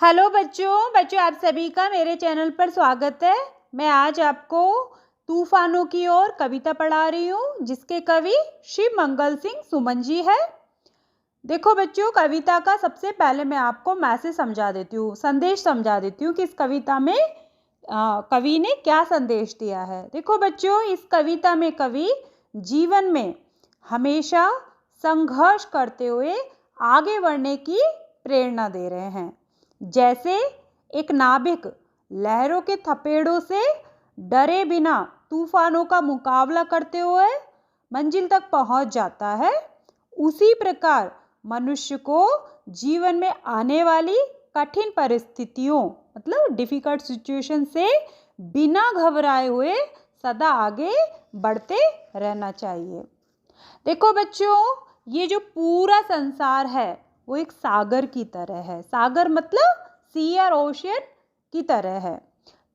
Hello बच्चों बच्चों आप सभी का मेरे चैनल पर स्वागत है। मैं आज आपको तूफानों की ओर कविता पढ़ा रही हूँ जिसके कवि श्री मंगल सिंह सुमन जी है। देखो बच्चों, कविता का सबसे पहले मैं आपको मैसेज समझा देती हूँ, संदेश समझा देती हूँ कि इस कविता में कवि ने क्या संदेश दिया है। देखो बच्चों, इस कविता में कवि जीवन में हमेशा संघर्ष करते हुए आगे बढ़ने की प्रेरणा दे रहे हैं। जैसे एक नाविक लहरों के थपेड़ों से डरे बिना तूफानों का मुकाबला करते हुए मंजिल तक पहुंच जाता है, उसी प्रकार मनुष्य को जीवन में आने वाली कठिन परिस्थितियों मतलब डिफिकल्ट सिचुएशन से बिना घबराए हुए सदा आगे बढ़ते रहना चाहिए। देखो बच्चों, ये जो पूरा संसार है वो एक सागर की तरह है। सागर मतलब सी और ओशियन की तरह है।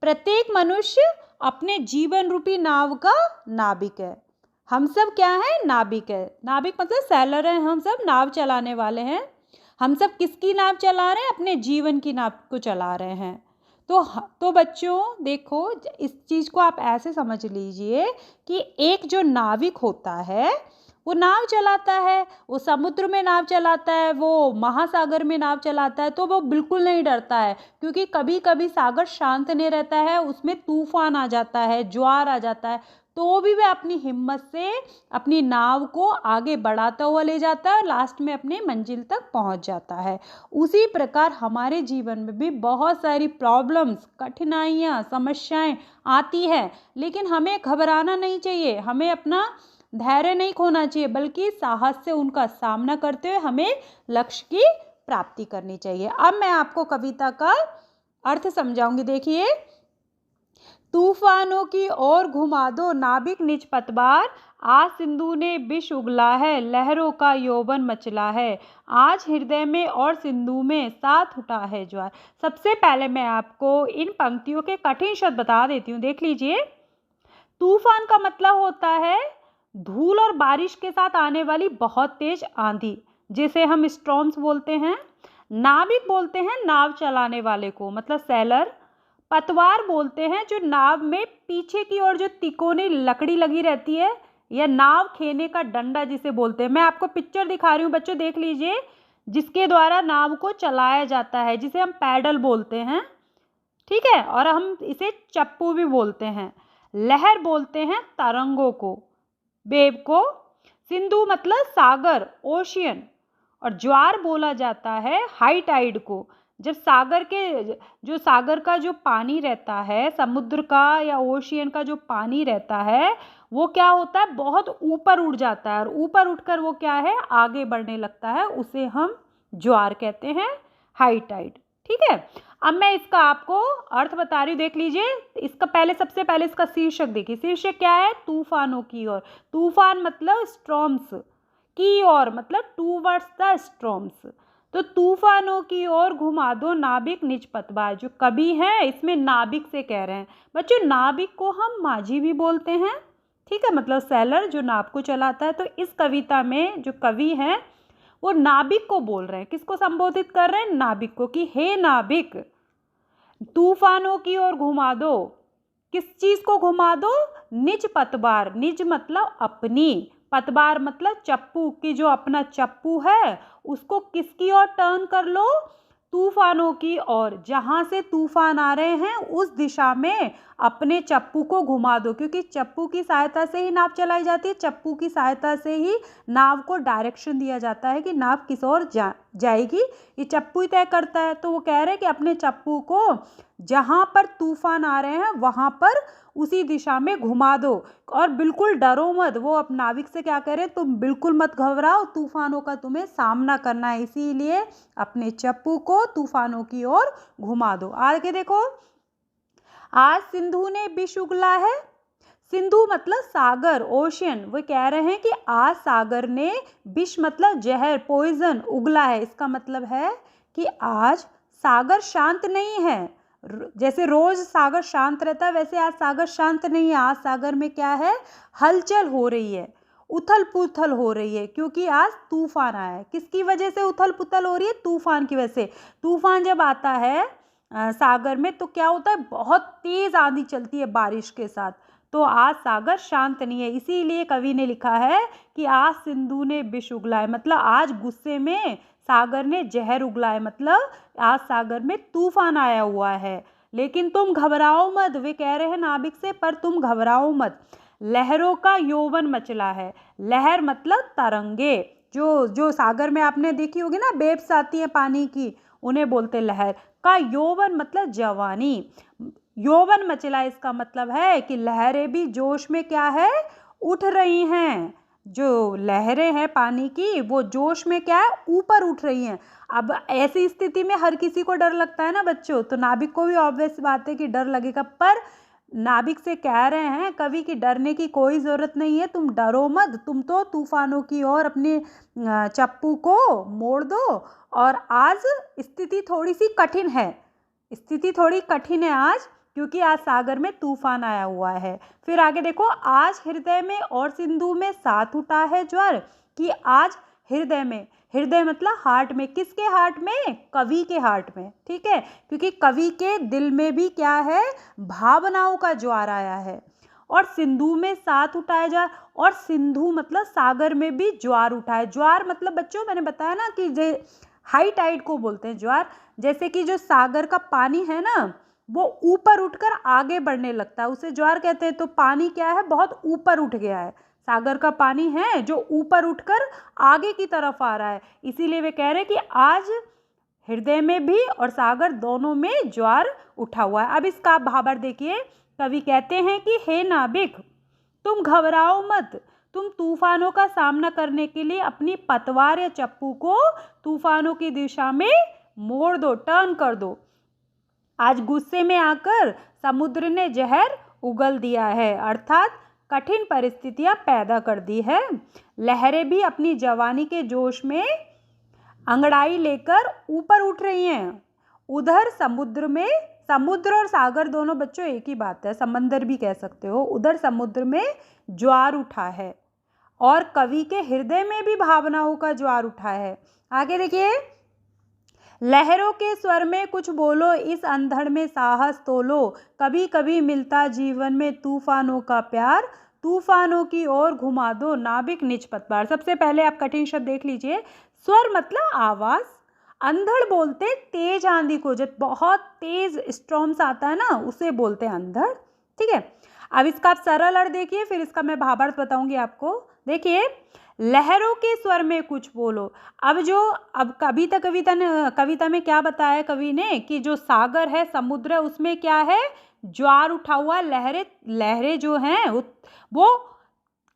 प्रत्येक मनुष्य अपने जीवन रूपी नाव का नाविक है। हम सब क्या है? नाविक है। नाविक मतलब सैलर है। हम सब नाव चलाने वाले हैं। हम सब किसकी नाव चला रहे हैं? अपने जीवन की नाव को चला रहे हैं। तो बच्चों देखो, इस चीज़ को आप ऐसे समझ लीजिए कि एक जो नाविक होता है वो नाव चलाता है, वो समुद्र में नाव चलाता है, वो महासागर में नाव चलाता है, तो वो बिल्कुल नहीं डरता है, क्योंकि कभी कभी सागर शांत नहीं रहता है, उसमें तूफान आ जाता है, ज्वार आ जाता है, तो भी वह अपनी हिम्मत से अपनी नाव को आगे बढ़ाता हुआ ले जाता है और लास्ट में अपने मंजिल तक पहुंच जाता है। उसी प्रकार हमारे जीवन में भी बहुत सारी प्रॉब्लम्स, कठिनाइयाँ, समस्याएं आती है, लेकिन हमें घबराना नहीं चाहिए, हमें अपना धैर्य नहीं खोना चाहिए, बल्कि साहस से उनका सामना करते हुए हमें लक्ष्य की प्राप्ति करनी चाहिए। अब मैं आपको कविता का अर्थ समझाऊंगी। देखिए, तूफानों की ओर घुमा दो नाविक निज पतवार, आज सिंधु ने विष उगला है, लहरों का यौवन मचला है, आज हृदय में और सिंधु में साथ उठा है ज्वार। सबसे पहले मैं आपको इन पंक्तियों के कठिन शब्द बता देती हूँ। देख लीजिए, तूफान का मतलब होता है धूल और बारिश के साथ आने वाली बहुत तेज आंधी, जिसे हम स्टॉर्म्स बोलते हैं। नाविक बोलते हैं नाव चलाने वाले को, मतलब सैलर। पतवार बोलते हैं जो नाव में पीछे की ओर जो तिकोनी लकड़ी लगी रहती है, या नाव खेने का डंडा जिसे बोलते हैं। मैं आपको पिक्चर दिखा रही हूँ बच्चों, देख लीजिए, जिसके द्वारा नाव को चलाया जाता है, जिसे हम पैडल बोलते हैं, ठीक है, और हम इसे चप्पू भी बोलते हैं। लहर बोलते हैं तरंगों को, वेव को। सिंधु मतलब सागर, ओशियन, और ज्वार बोला जाता है हाई टाइड को। जब सागर का जो पानी रहता है, समुद्र का या ओशियन का जो पानी रहता है, वो क्या होता है, बहुत ऊपर उड़ जाता है, और ऊपर उठकर वो क्या है, आगे बढ़ने लगता है, उसे हम ज्वार कहते हैं, हाई टाइड। ठीक है, अब मैं इसका आपको अर्थ बता रही हूँ। देख लीजिए, इसका सबसे पहले इसका शीर्षक देखिए। शीर्षक क्या है? तूफानों की ओर। तूफान मतलब स्टॉर्म्स, की ओर मतलब टूवर्ड्स द स्टॉर्म्स। तो तूफानों की ओर घुमा दो नाविक निज पतवार। जो कवि है इसमें नाविक से कह रहे हैं। बच्चों, नाविक को हम माझी भी बोलते हैं, ठीक है, मतलब सैलर जो नाव को चलाता है। तो इस कविता में जो कवि हैं वो नाविक को बोल रहे हैं। किसको संबोधित कर रहे हैं? नाविक को, कि हे नाविक, तूफानों की ओर घुमा दो। किस चीज को घुमा दो? निज पतवार। निज मतलब अपनी, पतवार मतलब चप्पू, की जो अपना चप्पू है उसको किसकी ओर टर्न कर लो? तूफानों की ओर। जहां से तूफान आ रहे हैं उस दिशा में अपने चप्पू को घुमा दो, क्योंकि चप्पू की सहायता से ही नाव चलाई जाती है। चप्पू की सहायता से ही नाव को डायरेक्शन दिया जाता है कि नाव किस ओर जाएगी, ये चप्पू ही तय करता है। तो वो कह रहे हैं कि अपने चप्पू को जहां पर तूफान आ रहे हैं वहां पर उसी दिशा में घुमा दो, और बिल्कुल डरो मत। वो अब नाविक से क्या कह रहे हैं? तुम बिल्कुल मत घबराओ, तूफानों का तुम्हें सामना करना है, इसीलिए अपने चप्पू को तूफानों की ओर घुमा दो। आगे देखो, आज सिंधु ने विष उगला है। सिंधु मतलब सागर, ओशियन। वो कह रहे हैं कि आज सागर ने विष मतलब जहर, पॉइजन, उगला है। इसका मतलब है कि आज सागर शांत नहीं है। जैसे रोज सागर शांत रहता है, वैसे आज सागर शांत नहीं है। आज सागर में क्या है? हलचल हो रही है। उथल पुथल हो रही है क्योंकि आज तूफान आया है। किसकी वजह से उथल पुथल हो रही है? तूफान की वजह से। तूफान जब आता है सागर में तो क्या होता है? बहुत तेज आंधी चलती है बारिश के साथ। तो आज सागर शांत नहीं है, इसीलिए कवि ने लिखा है कि आज सिंधु ने विष उगला है, मतलब आज गुस्से में सागर ने जहर उगला है, मतलब आज सागर में तूफान आया हुआ है। लेकिन तुम घबराओ मत, वे कह रहे हैं नाविक से, पर तुम घबराओ मत, लहरों का यौवन मचला है। लहर मतलब तरंगे, जो जो सागर में आपने देखी होगी ना, वेव्स आती हैं पानी की, उन्हें बोलते लहर। का यौवन मतलब जवानी, यौवन मचला इसका मतलब है कि लहरें भी जोश में क्या है? उठ रही हैं। जो लहरें हैं पानी की वो जोश में क्या है? ऊपर उठ रही हैं। अब ऐसी स्थिति में हर किसी को डर लगता है ना बच्चों, तो नाविक को भी ऑब्वियस बात है कि डर लगेगा, पर नाविक से कह रहे हैं कवि की डरने की कोई ज़रूरत नहीं है, तुम डरो मत, तुम तो तूफानों की ओर अपने चप्पू को मोड़ दो। और आज स्थिति थोड़ी सी कठिन है, स्थिति थोड़ी कठिन है आज, क्योंकि आज सागर में तूफान आया हुआ है। फिर आगे देखो, आज हृदय में और सिंधु में साथ उठा है ज्वर, कि आज हृदय में, हृदय मतलब हार्ट में, किसके हार्ट में? कवि के हार्ट में, ठीक है, क्योंकि कवि के दिल में भी क्या है? भावनाओं का ज्वार आया है। और सिंधु में साथ उठाया जा, और सिंधु मतलब सागर में भी ज्वार उठा है। ज्वार मतलब बच्चों मैंने बताया ना कि हाई टाइड को बोलते हैं ज्वार। जैसे कि जो सागर का पानी है ना, वो ऊपर उठकर आगे बढ़ने लगता है, उसे ज्वार कहते हैं। तो पानी क्या है? बहुत ऊपर उठ गया है, सागर का पानी है जो ऊपर उठकर आगे की तरफ आ रहा है, इसीलिए वे कह रहे हैं कि आज हृदय में भी और सागर दोनों में ज्वार उठा हुआ है। अब इसका भावार्थ देखिए, कवि कहते हैं कि हे नाविक, तुम घबराओ मत, तुम तूफानों का सामना करने के लिए अपनी पतवार या चप्पू को तूफानों की दिशा में मोड़ दो, टर्न कर दो। आज गुस्से में आकर समुद्र ने जहर उगल दिया है, अर्थात कठिन परिस्थितियां पैदा कर दी है। लहरें भी अपनी जवानी के जोश में अंगड़ाई लेकर ऊपर उठ रही हैं। उधर समुद्र में, समुद्र और सागर दोनों बच्चों एक ही बात है, समंदर भी कह सकते हो, उधर समुद्र में ज्वार उठा है और कवि के हृदय में भी भावनाओं का ज्वार उठा है। आगे देखिए, लहरों के स्वर में कुछ बोलो, इस अंधड़ में साहस तोलो, कभी कभी मिलता जीवन में तूफानों का प्यार, तूफानों की ओर घुमा दो नाविक निज पतवार। सबसे पहले आप कठिन शब्द देख लीजिए, स्वर मतलब आवाज, अंधड़ बोलते तेज आंधी को, जब बहुत तेज स्टॉर्म्स आता है ना उसे बोलते हैं अंधड़, ठीक है। अब इसका आप सरल अर्थ देखिए, फिर इसका मैं भावार्थ बताऊंगी आपको। देखिए, लहरों के स्वर में कुछ बोलो। अब कविता में क्या बताया कवि ने कि जो सागर है, समुद्र है, उसमें क्या है? ज्वार उठा हुआ, लहरें जो हैं वो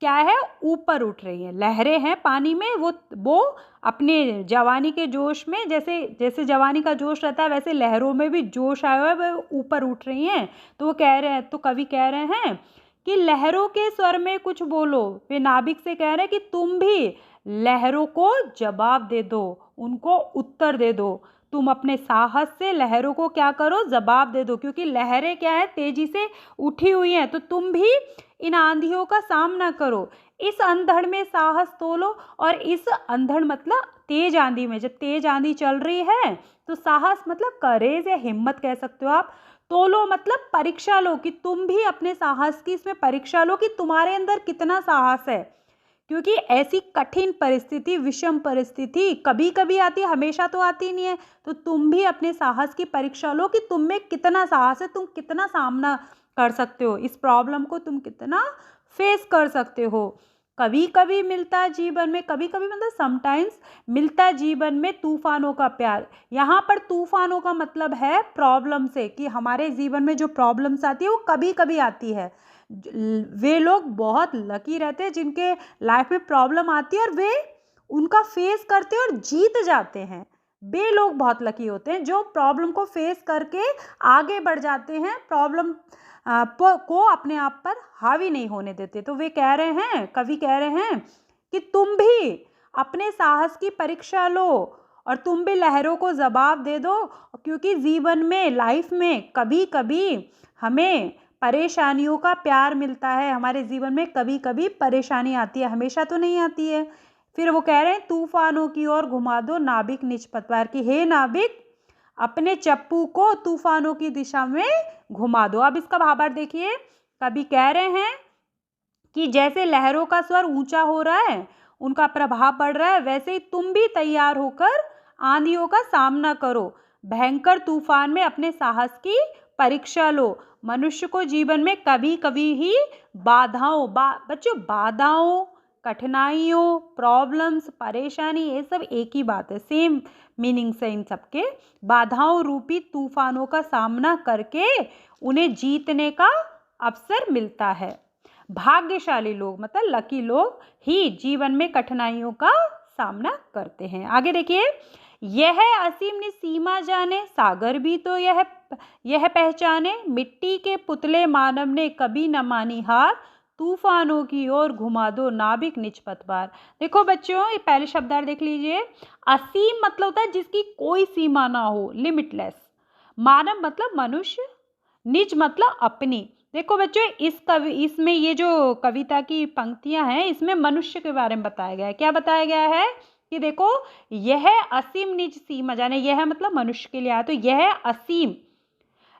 क्या है? ऊपर उठ रही है। लहरें हैं पानी में, वो अपने जवानी के जोश में, जैसे जैसे जवानी का जोश रहता है वैसे लहरों में भी जोश आया हुआ है, वो ऊपर उठ रही हैं। तो वो कह रहे हैं, तो कवि कह रहे हैं कि लहरों के स्वर में कुछ बोलो। वे नाविक से कह रहे हैं कि तुम भी लहरों को जवाब दे दो, उनको उत्तर दे दो, तुम अपने साहस से लहरों को क्या करो? जवाब दे दो, क्योंकि लहरें क्या है? तेजी से उठी हुई हैं, तो तुम भी इन आंधियों का सामना करो, इस अंधड़ में साहस तोलो। और इस अंधड़ मतलब तेज आंधी में, जब तेज आंधी चल रही है तो साहस मतलब करेज या हिम्मत कह सकते हो आप। तोलो मतलब परीक्षा लो, कि तुम भी अपने साहस की इसमें परीक्षा लो कि तुम्हारे अंदर कितना साहस है, क्योंकि ऐसी कठिन परिस्थिति, विषम परिस्थिति कभी कभी आती है, हमेशा तो आती नहीं है। तो तुम भी अपने साहस की परीक्षा लो कि तुम में कितना साहस है, तुम कितना सामना कर सकते हो, इस प्रॉब्लम को तुम कितना फेस कर सकते हो। कभी कभी मिलता जीवन में, कभी कभी मतलब समटाइम्स मिलता जीवन में तूफानों का प्यार। यहाँ पर तूफानों का मतलब है प्रॉब्लम से, कि हमारे जीवन में जो प्रॉब्लम्स आती है वो कभी कभी आती है। वे लोग बहुत लकी रहते हैं जिनके लाइफ में प्रॉब्लम आती है और वे उनका फेस करते हैं और जीत जाते हैं। वे लोग बहुत लकी होते हैं जो प्रॉब्लम को फेस करके आगे बढ़ जाते हैं, प्रॉब्लम को अपने आप पर हावी नहीं होने देते। तो वे कह रहे हैं, कवि कह रहे हैं कि तुम भी अपने साहस की परीक्षा लो और तुम भी लहरों को जवाब दे दो, क्योंकि जीवन में, लाइफ में कभी कभी हमें परेशानियों का प्यार मिलता है। हमारे जीवन में कभी कभी परेशानी आती है, हमेशा तो नहीं आती है। फिर वो कह रहे हैं तूफानों की ओर घुमा दो नाविक निज पतवार की, हे नाविक अपने चप्पू को तूफानों की दिशा में घुमा दो। अब इसका भावार्थ देखिए, कवि कह रहे हैं कि जैसे लहरों का स्वर ऊंचा हो रहा है, उनका प्रभाव बढ़ रहा है, वैसे ही तुम भी तैयार होकर आंधियों का सामना करो, भयंकर तूफान में अपने साहस की परीक्षा लो। मनुष्य को जीवन में कभी कभी ही बच्चों बाधाओं, कठिनाइयों, प्रॉब्लम्स, परेशानी, ये सब एक ही बात है, सेम मीनिंग्स है इन सबके। बाधाओं रूपी तूफानों का सामना करके उन्हें जीतने का अवसर मिलता है। भाग्यशाली लोग मतलब लकी लोग ही जीवन में कठिनाइयों का सामना करते हैं। आगे देखिए, यह असीम ने सीमा जाने, सागर भी तो यह पहचाने, मिट्टी के पुतले मानव ने कभी न मानी हार, तूफानों की ओर घुमा दो नाविक निज पतवार। देखो बच्चों, ये पहले शब्दार्थ देख लीजिए। असीम मतलब होता है जिसकी कोई सीमा ना हो, लिमिटलेस। मानव मतलब मनुष्य, निज मतलब अपनी। देखो बच्चों, इसमें ये जो कविता की पंक्तियां हैं, इसमें मनुष्य के बारे में बताया गया है। क्या बताया गया है कि देखो, यह असीम निज सीमा जाने, यह मतलब मनुष्य के लिए आया, तो यह असीम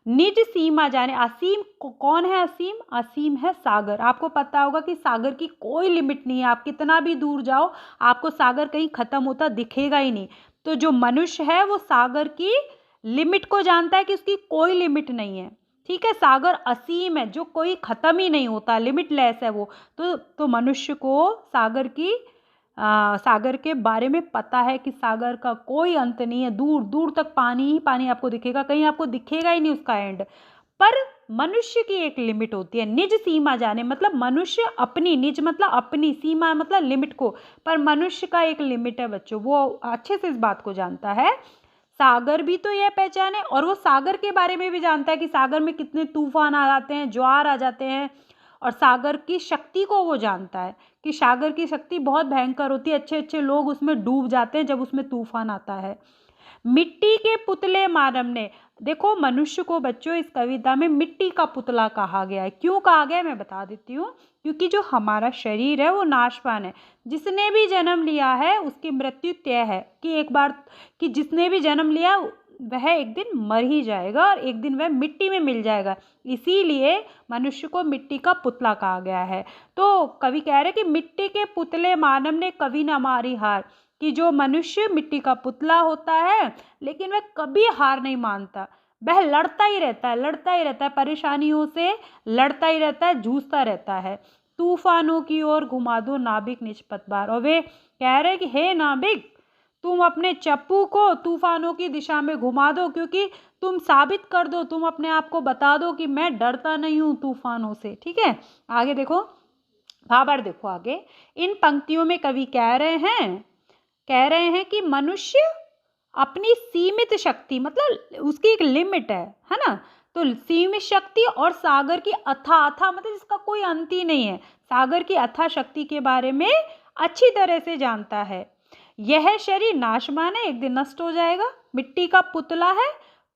निज सीमा जाने। असीम कौन है? असीम, असीम है सागर। आपको पता होगा कि सागर की कोई लिमिट नहीं है, आप कितना भी दूर जाओ आपको सागर कहीं खत्म होता दिखेगा ही नहीं। तो जो मनुष्य है वो सागर की लिमिट को जानता है कि उसकी कोई लिमिट नहीं है। ठीक है, सागर असीम है, जो कोई खत्म ही नहीं होता, लिमिटलेस है वो। तो मनुष्य को सागर के बारे में पता है कि सागर का कोई अंत नहीं है, दूर दूर तक पानी ही पानी आपको दिखेगा, कहीं आपको दिखेगा ही नहीं उसका एंड। पर मनुष्य की एक लिमिट होती है, निज सीमा जाने मतलब मनुष्य अपनी, निज मतलब अपनी, सीमा मतलब लिमिट को, पर मनुष्य का एक लिमिट है बच्चों, वो अच्छे से इस बात को जानता है। सागर भी तो यह पहचाने, और वो सागर के बारे में भी जानता है कि सागर में कितने तूफान आ जाते हैं, ज्वार आ जाते हैं, और सागर की शक्ति को वो जानता है कि सागर की शक्ति बहुत भयंकर होती है, अच्छे अच्छे लोग उसमें डूब जाते हैं जब उसमें तूफान आता है। मिट्टी के पुतले मानव ने, देखो मनुष्य को बच्चों इस कविता में मिट्टी का पुतला कहा गया है। क्यों कहा गया है मैं बता देती हूँ, क्योंकि जो हमारा शरीर है वो नाशवान है, जिसने भी जन्म लिया है उसकी मृत्यु तय है, कि एक बार कि जिसने भी जन्म लिया वह एक दिन मर ही जाएगा और एक दिन वह मिट्टी में मिल जाएगा, इसीलिए मनुष्य को मिट्टी का पुतला कहा गया है। तो कवि कह रहे कि मिट्टी के पुतले मानव ने कभी न मारी हार, कि जो मनुष्य मिट्टी का पुतला होता है लेकिन वह कभी हार नहीं मानता, वह लड़ता ही रहता है, लड़ता ही रहता है, परेशानियों से लड़ता ही रहता है, जूझता रहता है। तूफानों की ओर घुमा दो नाविक निज पतवार, और वे कह रहे कि हे नाविक तुम अपने चप्पू को तूफानों की दिशा में घुमा दो, क्योंकि तुम साबित कर दो, तुम अपने आप को बता दो कि मैं डरता नहीं हूँ तूफानों से। ठीक है, आगे देखो, भावार्थ देखो आगे। इन पंक्तियों में कवि कह रहे हैं कि मनुष्य अपनी सीमित शक्ति मतलब उसकी एक लिमिट है ना, तो सीमित शक्ति और सागर की अथाह मतलब इसका कोई अंत ही नहीं है, सागर की अथाह शक्ति के बारे में अच्छी तरह से जानता है। यह शरीर नाशवान है, एक दिन नष्ट हो जाएगा, मिट्टी का पुतला है,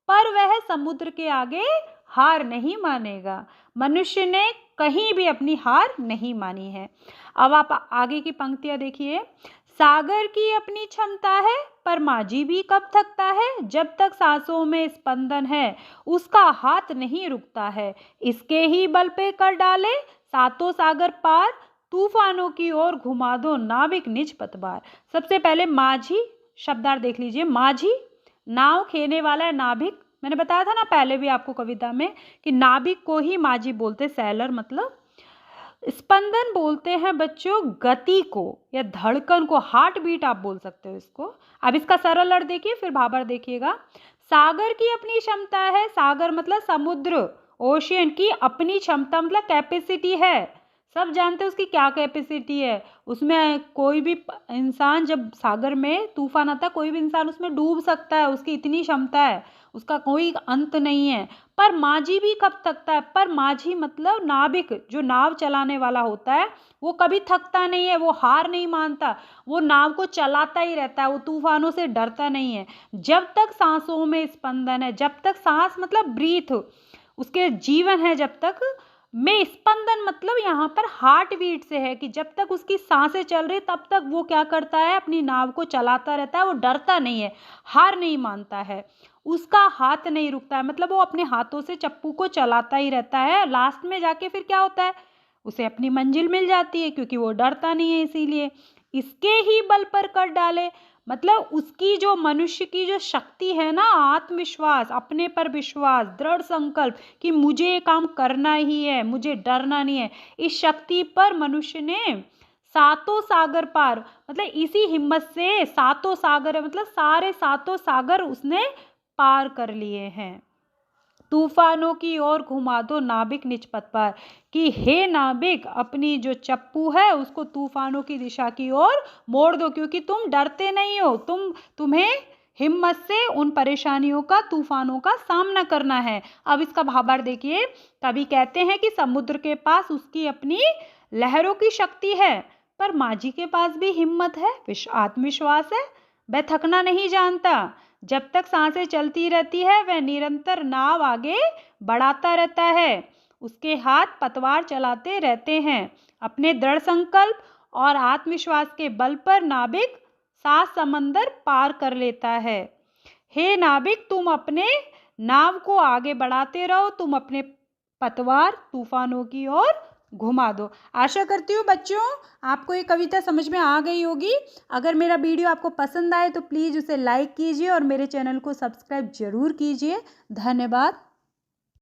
पर वह समुद्र के आगे हार नहीं मानेगा। मनुष्य ने कहीं भी अपनी हार नहीं मानी है। अब आप आगे की पंक्तियां देखिए। सागर की अपनी क्षमता है, पर माझी भी कब थकता है, जब तक सांसों में स्पंदन है उसका हाथ नहीं रुकता है, इसके ही बल पे कर डाले सातों सागर पार, तूफानों की ओर घुमा दो नाविक निज पतवार। सबसे पहले माझी शब्दार्थ देख लीजिए। माझी नाव खेने वाला है, नाविक मैंने बताया था ना पहले भी आपको कविता में कि नाविक को ही माझी बोलते, सैलर मतलब। स्पंदन बोलते हैं बच्चों गति को या धड़कन को, हार्ट बीट आप बोल सकते हो इसको। अब इसका सरल अर्थ देखिए, फिर भावार्थ देखिएगा। सागर की अपनी क्षमता है, सागर मतलब समुद्र, ओशियन की अपनी क्षमता मतलब कैपेसिटी है, सब जानते हैं उसकी क्या कैपेसिटी है। उसमें कोई भी इंसान, जब सागर में तूफान आता है कोई भी इंसान उसमें डूब सकता है, उसकी इतनी क्षमता है, उसका कोई अंत नहीं है। पर माझी भी कब थकता है, पर माझी मतलब नाविक, जो नाव चलाने वाला होता है वो कभी थकता नहीं है, वो हार नहीं मानता, वो नाव को चलाता ही रहता है, वो तूफानों से डरता नहीं है। जब तक सांसों में स्पंदन है, जब तक सांस मतलब ब्रीथ, उसके जीवन है जब तक में स्पंदन, मतलब यहाँ पर हार्ट बीट से है कि जब तक उसकी सांसें चल रही तब तक वो क्या करता है, अपनी नाव को चलाता रहता है। वो डरता नहीं है, हार नहीं मानता है, उसका हाथ नहीं रुकता है, मतलब वो अपने हाथों से चप्पू को चलाता ही रहता है। लास्ट में जाके फिर क्या होता है, उसे अपनी मंजिल मिल जाती है क्योंकि वो डरता नहीं है। इसीलिए इसके ही बल पर कर डाले, मतलब उसकी जो मनुष्य की जो शक्ति है ना, आत्मविश्वास, अपने पर विश्वास, दृढ़ संकल्प कि मुझे ये काम करना ही है, मुझे डरना नहीं है, इस शक्ति पर मनुष्य ने सातों सागर पार, मतलब इसी हिम्मत से सातों सागर, मतलब सारे सातों सागर उसने पार कर लिए हैं। तूफानों की ओर घुमा दो नाविक निज पथ पर, कि हे नाविक अपनी जो चप्पू है उसको तूफानों की दिशा की ओर मोड़ दो, क्योंकि तुम डरते नहीं हो, तुम्हें हिम्मत से उन परेशानियों का, तूफानों का सामना करना है। अब इसका भावार्थ देखिए, कवि कहते हैं कि समुद्र के पास उसकी अपनी लहरों की शक्ति है, पर माझी के पास भी हिम्मत है, आत्मविश्वास है, वह थकना नहीं जानता। जब तक सांसें चलती रहती है वह निरंतर नाव आगे बढ़ाता रहता है, उसके हाथ पतवार चलाते रहते हैं। अपने दृढ़ संकल्प और आत्मविश्वास के बल पर नाविक 7 समंदर पार कर लेता है। हे नाविक, तुम अपने नाव को आगे बढ़ाते रहो, तुम अपने पतवार तूफानों की ओर घुमा दो। आशा करती हूँ बच्चों आपको ये कविता समझ में आ गई होगी। अगर मेरा वीडियो आपको पसंद आए तो प्लीज़ उसे लाइक कीजिए और मेरे चैनल को सब्सक्राइब जरूर कीजिए। धन्यवाद।